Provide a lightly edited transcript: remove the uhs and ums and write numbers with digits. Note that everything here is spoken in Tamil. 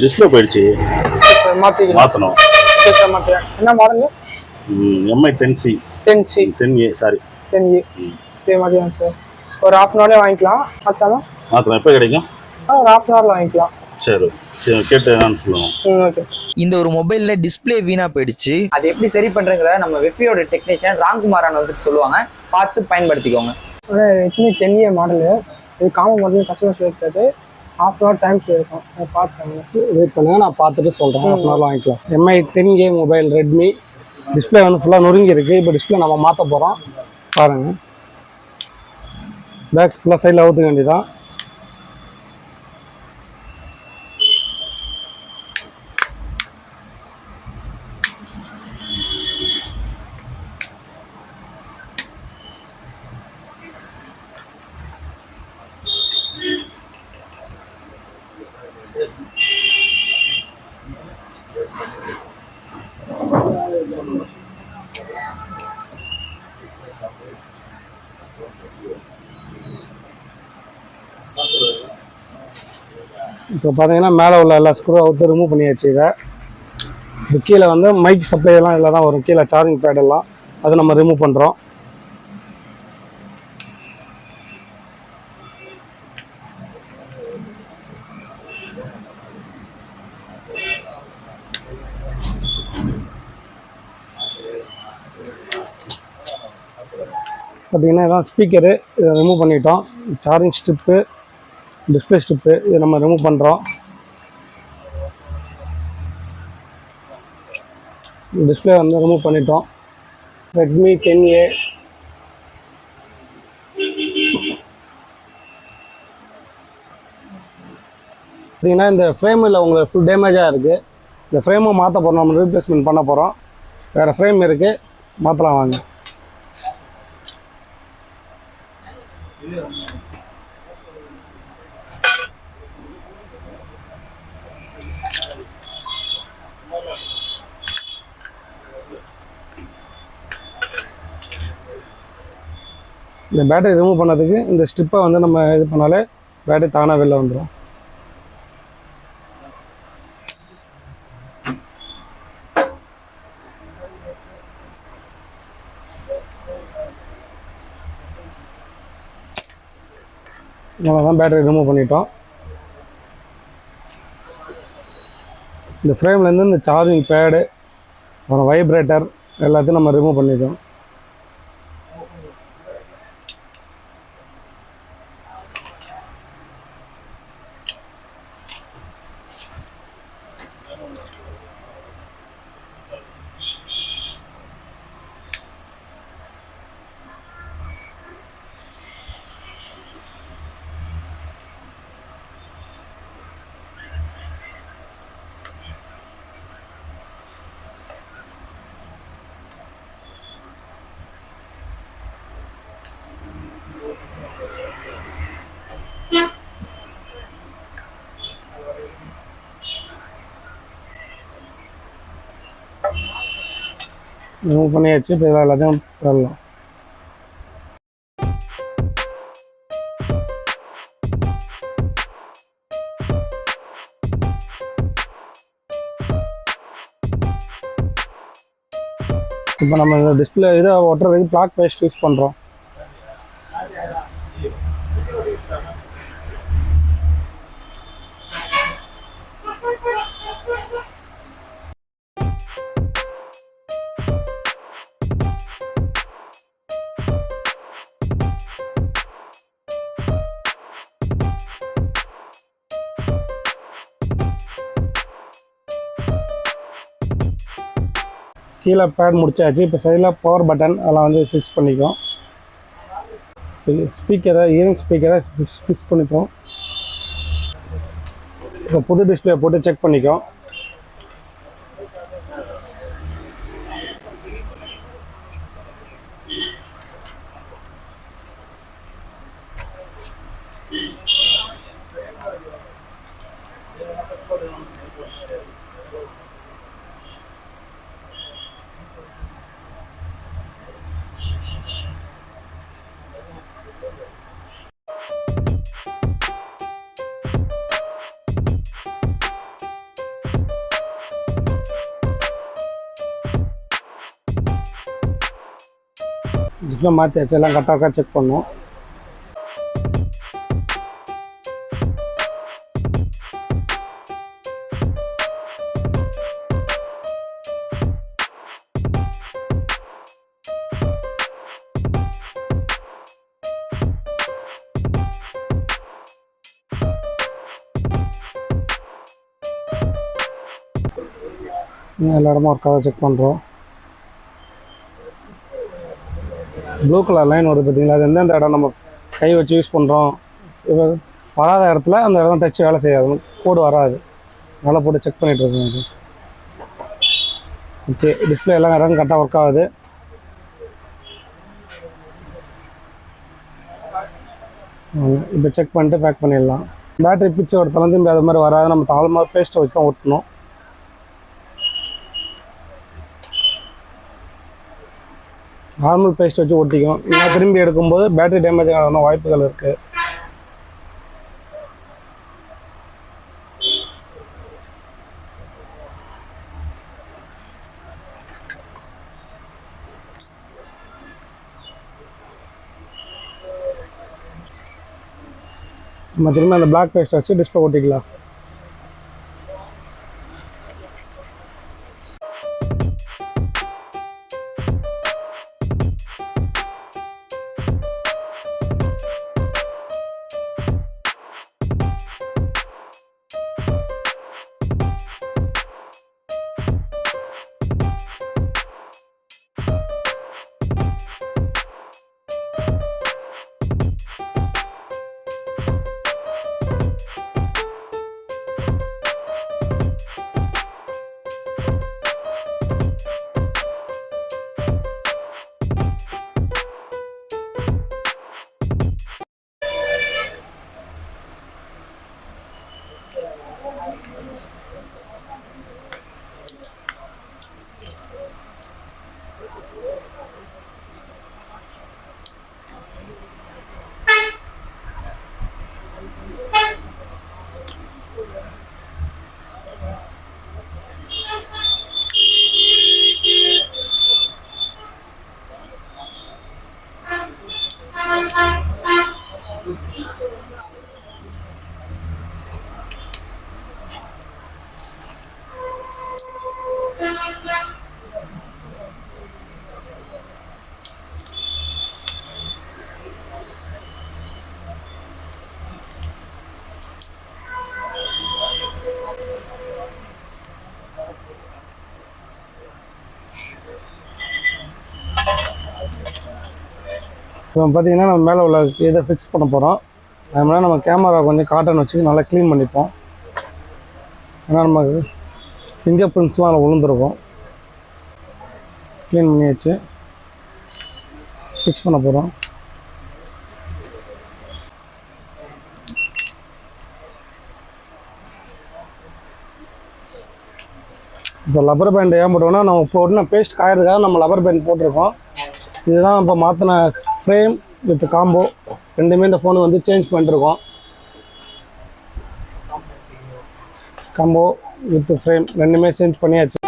டிஸ்பிளே போயிடுச்சு. மாற்றணும். என்ன model? Mi 10C 10A sorry 10A மாற்றிக்கலாம் சார். ஒரு ½ அன் ஹவர்லேயே வாங்கிக்கலாம். மாற்றலாம். எப்போ கிடைக்கும்? ஒரு ½ அன் ஹவரில் வாங்கிக்கலாம். சரி கேட்டு என்னன்னு சொல்லுவோம். ஓகே. இந்த ஒரு மொபைல்ல டிஸ்பிளே வீணா போயிடுச்சு. அது எப்படி சரி பண்றதுங்கிற நம்ம வெப்பியோட டெக்னீஷியன் ராம்குமாரான வந்துட்டு சொல்லுவாங்க. பார்த்து பயன்படுத்திக்கோங்க. Redmi 10A model. இது காமன் மாடல் கஸ்டமர் சொல்லியிருக்காரு. ½ அன் ஹவர் டைம் சொல்லியிருக்கோம். பார்த்து வெயிட் பண்ணுங்க, நான் பார்த்துட்டு சொல்கிறேன். ½ அன் ஹவரில் வாங்கிக்கலாம். Mi 10A mobile Redmi. Display வந்து ஃபுல்லாக நொறுங்கி இருக்குது. இப்போ டிஸ்பிளே நம்ம மாற்ற போகிறோம். பாருங்கள், பேக் ஃபுல்லாக சைடில் அவுத்துக்க வேண்டியதான். இப்போ பார்த்தீங்கன்னா மேலே உள்ள எல்லா ஸ்க்ரூ அவுத்து ரிமூவ் பண்ணியாச்சு. இது கீழே வந்து மைக் சப்ளை எல்லாம் இதில் தான் வரும். கீழே சார்ஜிங் பேட் எல்லாம் அதை நம்ம ரிமூவ் பண்ணுறோம். பார்த்தீங்கன்னா இதான் ஸ்பீக்கரு, இதை ரிமூவ் பண்ணிட்டோம். சார்ஜிங் ஸ்ட்ரிப்பு, டிஸ்பிளே ஸ்ட்ரிப்பு இதை நம்ம ரிமூவ் பண்ணுறோம். டிஸ்பிளே வந்து ரிமூவ் பண்ணிட்டோம். ரெட்மி 10A பார்த்தீங்கன்னா இந்த ஃப்ரேமில் உங்களுக்கு ஃபுல் டேமேஜாக இருக்குது. இந்த ஃப்ரேமை மாற்ற போகிறோம், நம்ம ரீப்ளேஸ்மெண்ட் பண்ண போகிறோம். வேறு ஃப்ரேம் இருக்குது, மாற்றலாம் வாங்க. இந்த பேட்டரி ரிமூவ் பண்ணதுக்கு இந்த ஸ்ட்ரிப்பை வந்து நம்ம இது பண்ணாலே பேட்டரி தானாக வெளில வந்துடும். அவ்வளோதான், பேட்டரி ரிமூவ் பண்ணிட்டோம். இந்த ஃப்ரேம்லேருந்து இந்த சார்ஜிங் பேடு, அப்புறம் வைப்ரேட்டர் எல்லாத்தையும் நம்ம ரிமூவ் பண்ணிட்டோம். ரிமூவ் பண்ணியாச்சு. இப்போ இதில் எல்லாத்தையும் வரலாம். இப்போ நம்ம இந்த டிஸ்பிளே இதை ஒட்டுறதுக்கு பிளாக் பேஸ்ட் யூஸ் பண்ணுறோம். கீழே பேட் முடிச்சாச்சு. இப்போ சைடில் பவர் பட்டன் அதெல்லாம் வந்து ஃபிக்ஸ் பண்ணிக்கும். ஸ்பீக்கரை, இயரிங் ஸ்பீக்கரை ஃபிக்ஸ் பண்ணிக்கும். இப்போ புது டிஸ்பிளே போட்டு செக் பண்ணிக்கும். டிஸ்பிளே மாற்றியாச்சு, எல்லாம் கரெக்டாக செக் பண்ணோம். எல்லா இடமும் ஒர்க்காக செக் பண்ணுறோம். ப்ளூ கலர் லைன் வருது பார்த்தீங்களா, அது எந்தெந்த இடம் நம்ம கை வச்சு யூஸ் பண்ணுறோம், இப்போ வராத இடத்துல அந்த இடம் டச் வேலை செய்யாது, கோடு வராது. நல்லா போட்டு செக் பண்ணிகிட்ருக்கோம். அது ஓகே, டிஸ்பிளே எல்லாம் இடம் கரெக்டாக ஒர்க் ஆகுது. இப்போ செக் பண்ணிட்டு பேக் பண்ணிடலாம். பேட்டரி பிச்சு ஒரு தளர்ந்து அது மாதிரி வராது, நம்ம தாழ்மாக பேஸ்ட்டை வச்சு தான் ஒட்டணும். நார்மல் பேஸ்ட் வச்சு ஒட்டிக்கும். நான் திரும்பி எடுக்கும்போது பேட்டரி டேமேஜ் ஆகணும் வாய்ப்புகள் இருக்குது. நம்ம திரும்பி அந்த பிளாக் பேஸ்ட் வச்சு டிஸ்பிளே ஒட்டிக்கலாம். இப்போ பார்த்தீங்கன்னா நம்ம மேலே உள்ள இதை ஃபிக்ஸ் பண்ண போகிறோம். அதனால நம்ம கேமரா கொஞ்சம் காட்டன் வச்சு நல்லா க்ளீன் பண்ணிப்போம். ஏன்னா நமக்கு ஃபிங்கர் பிரிண்ட்ஸ்லாம் அதில் விழுந்துருக்கும். க்ளீன் பண்ணி வச்சு ஃபிக்ஸ் பண்ண போகிறோம். இப்போ லப்பர் பேண்ட் ஏன் போட்டோம்னா, நம்ம போட்டுனா பேஸ்ட் காயறதுக்காக நம்ம லப்பர் பேண்ட் போட்டிருக்கோம். இதுதான் இப்போ மாற்றின ஃப்ரேம் வித் காம்போ, ரெண்டுமே இந்த ஃபோனு வந்து சேஞ்ச் பண்ணிருக்கோம். காம்போ வித் ஃப்ரேம் ரெண்டுமே சேஞ்ச் பண்ணியாச்சு.